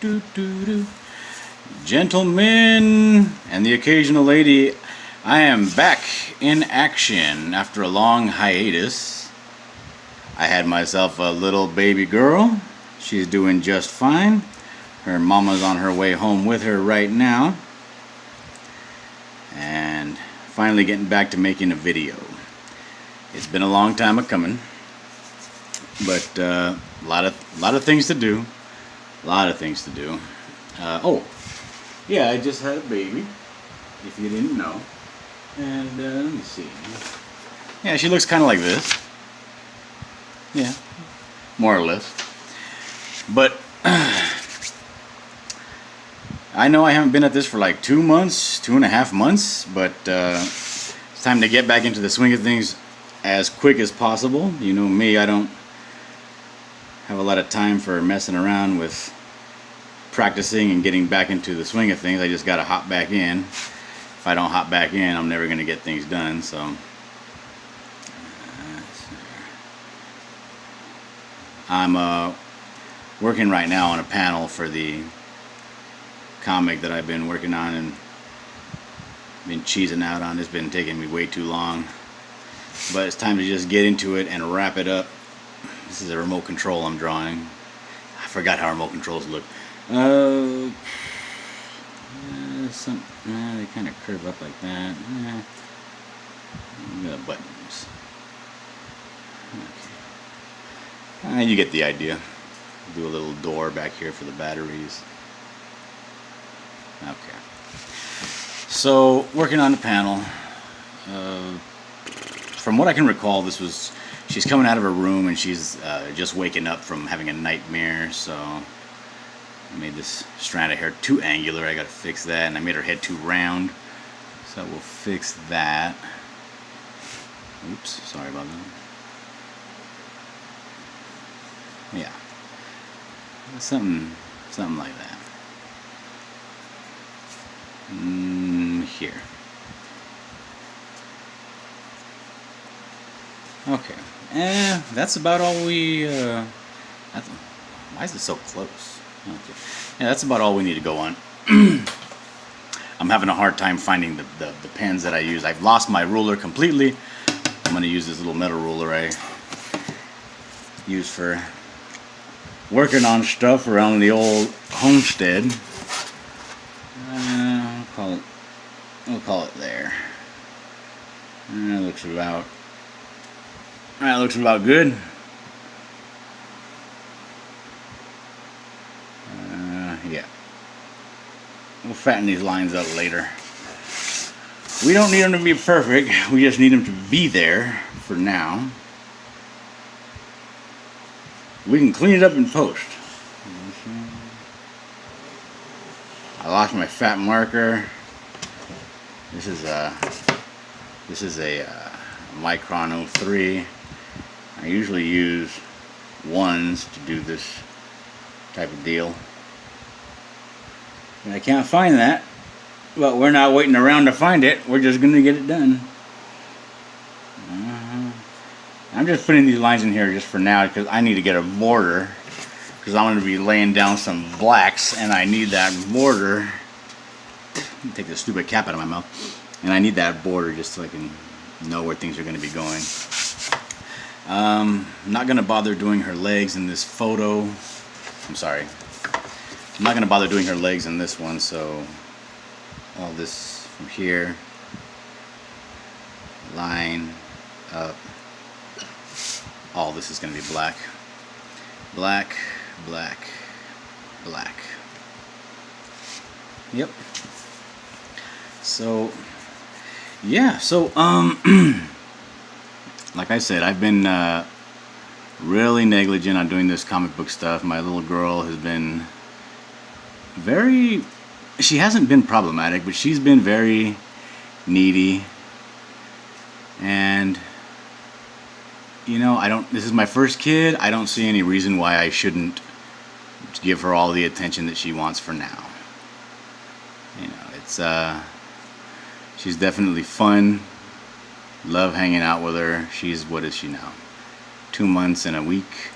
do, do, do. Gentlemen and the occasional lady, I am back in action after a long hiatus. I had myself a little baby girl. She's doing just fine. Her mama's on her way home with her right now. And finally getting back to making a video. It's been a long time coming, but a lot of things to do. A lot of things to do. Oh, yeah, I just had a baby, if you didn't know. And let me see. Yeah, she looks kind of like this. Yeah, more or less. But I know I haven't been at this for like 2 months, 2.5 months, but it's time to get back into the swing of things as quick as possible. You know me, I don't have a lot of time for messing around with practicing and getting back into the swing of things. I just gotta hop back in. If I don't hop back in, I'm never gonna get things done. So I'm working right now on a panel for the comic that I've been working on and been cheesing out on. It's been taking me way too long, but it's time to just get into it and wrap it up. This is a remote control I'm drawing. I forgot how remote controls look. They kind of curve up like that. The buttons. Okay. You get the idea. Do a little door back here for the batteries. Okay. So working on the panel. From what I can recall, she's coming out of her room and she's just waking up from having a nightmare. So I made this strand of hair too angular. I gotta fix that, and I made her head too round. So we'll fix that. Oops, sorry about that. Yeah, something like that. Here. Okay. That's about all we. Why is it so close? Okay. Yeah, that's about all we need to go on. I'm having a hard time finding the pens that I use. I've lost my ruler completely. I'm going to use this little metal ruler I use for working on stuff around the old homestead. We'll call it there. That looks about good. Yeah. We'll fatten these lines up later. We don't need them to be perfect. We just need them to be there for now. We can clean it up in post. I lost my fat marker. This is a Micron 03. I usually use ones to do this type of deal. And I can't find that, but we're not waiting around to find it. We're just going to get it done. I'm just putting these lines in here just for now because I need to get a border, because I'm going to be laying down some blacks and I need that border. Take the stupid cap out of my mouth. And I need that border just so I can know where things are going to be going. I'm not going to bother doing her legs in this photo. I'm sorry. I'm not going to bother doing her legs in this one, so all this from here, line up, all this is going to be black. Black, black, black. Yep. So, yeah, so, like I said, I've been really negligent on doing this comic book stuff. My little girl has been she hasn't been problematic, but she's been very needy. And, you know, this is my first kid. I don't see any reason why I shouldn't give her all the attention that she wants for now. You know, she's definitely fun. Love hanging out with her. What is she now? 2 months and a week.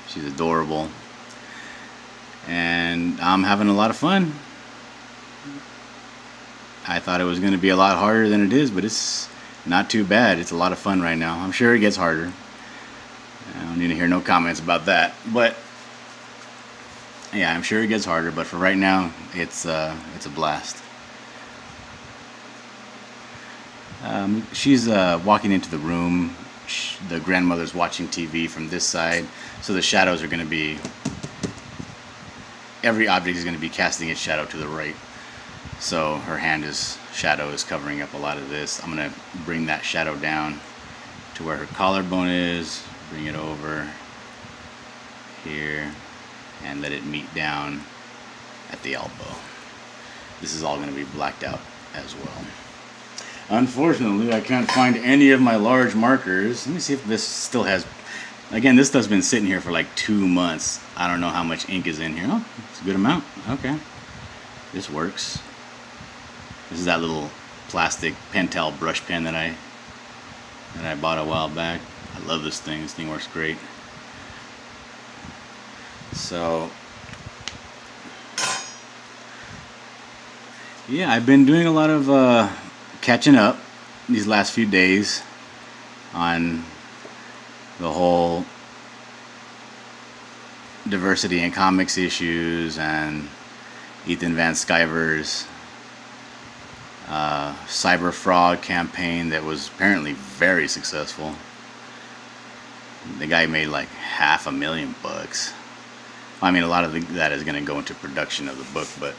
She's adorable. And and I'm having a lot of fun. I thought it was going to be a lot harder than it is, but it's not too bad. It's a lot of fun right now. I'm sure it gets harder. I don't need to hear no comments about that. But yeah, I'm sure it gets harder. But for right now, it's a blast. She's walking into the room. The grandmother's watching TV from this side, so the shadows are going to be. Every object is going to be casting its shadow to the right. So her shadow is covering up a lot of this. I'm going to bring that shadow down to where her collarbone is, bring it over here, and let it meet down at the elbow. This is all going to be blacked out as well. Unfortunately, I can't find any of my large markers. Let me see if this still has... Again, this stuff's been sitting here for like 2 months. I don't know how much ink is in here. Oh, it's a good amount. Okay. This works. This is that little plastic Pentel brush pen that I bought a while back. I love this thing. This thing works great. So, yeah, I've been doing a lot of catching up these last few days on the whole diversity in comics issues and Ethan Van Sciver's cyber fraud campaign that was apparently very successful. The guy made like $500,000. I mean, a lot of that is going to go into production of the book, but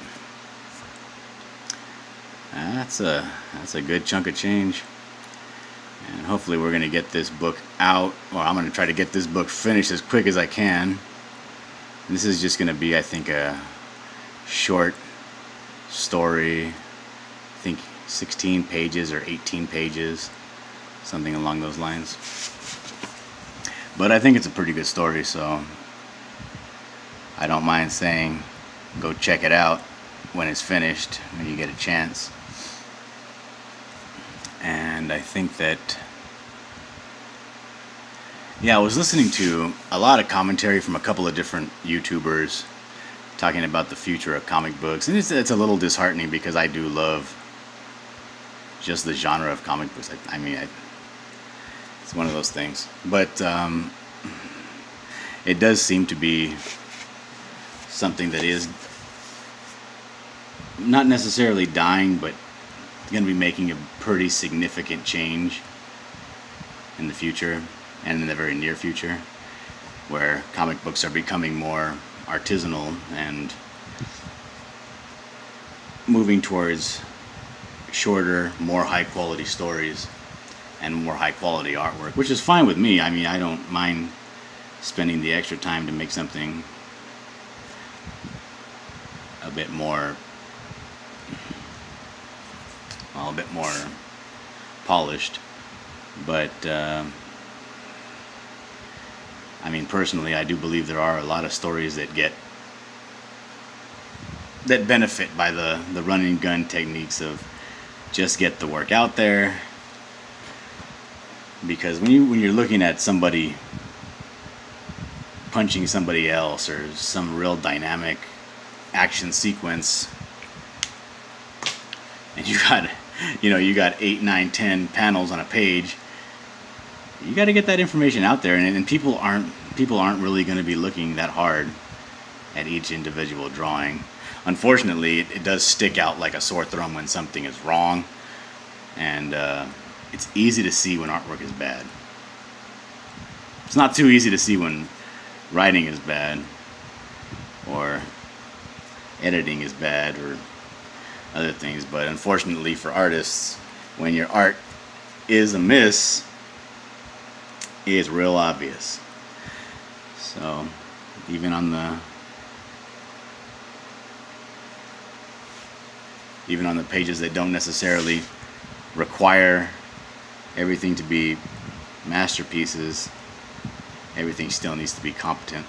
that's a good chunk of change. And hopefully we're going to get this book out. Well, I'm going to try to get this book finished as quick as I can. This is just going to be, I think, a short story. I think 16 pages or 18 pages, something along those lines. But I think it's a pretty good story, so I don't mind saying go check it out when it's finished, when you get a chance. And I think that, yeah, I was listening to a lot of commentary from a couple of different YouTubers talking about the future of comic books, and it's a little disheartening because I do love just the genre of comic books. I mean, it's one of those things. But it does seem to be something that is not necessarily dying, but going to be making a pretty significant change in the future and in the very near future, where comic books are becoming more artisanal and moving towards shorter, more high quality stories and more high quality artwork, which is fine with me. I mean, I don't mind spending the extra time to make something a bit more polished. But I mean, personally, I do believe there are a lot of stories that benefit by the run and gun techniques of just get the work out there. Because when you're looking at somebody punching somebody else or some real dynamic action sequence, and you got 8, 9, 10 panels on a page, you got to get that information out there, and people aren't really going to be looking that hard at each individual drawing. Unfortunately, it does stick out like a sore thumb when something is wrong, and it's easy to see when artwork is bad. It's not too easy to see when writing is bad or editing is bad or other things, but unfortunately for artists, when your art is amiss, it's real obvious. So even on the pages that don't necessarily require everything to be masterpieces, everything still needs to be competent.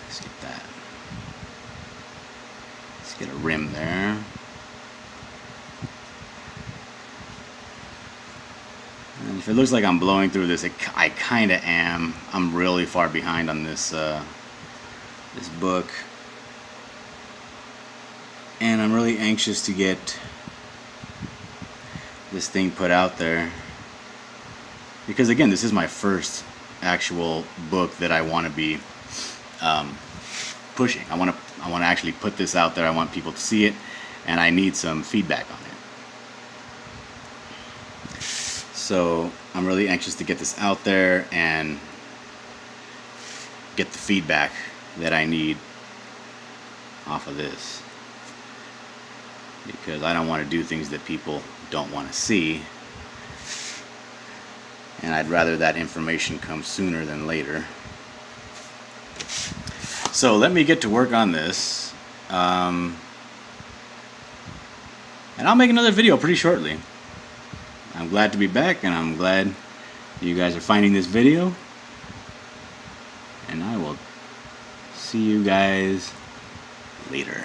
Let's get that. Let's get a rim there. And If it looks like I'm blowing through this, I kind of am. I'm really far behind on this this book, and I'm really anxious to get this thing put out there, because again, this is my first actual book that I want to be pushing. I want to actually put this out there. I want people to see it, and I need some feedback on it. So I'm really anxious to get this out there and get the feedback that I need off of this, because I don't want to do things that people don't want to see, and I'd rather that information come sooner than later. So let me get to work on this, and I'll make another video pretty shortly. I'm glad to be back, and I'm glad you guys are finding this video, and I will see you guys later.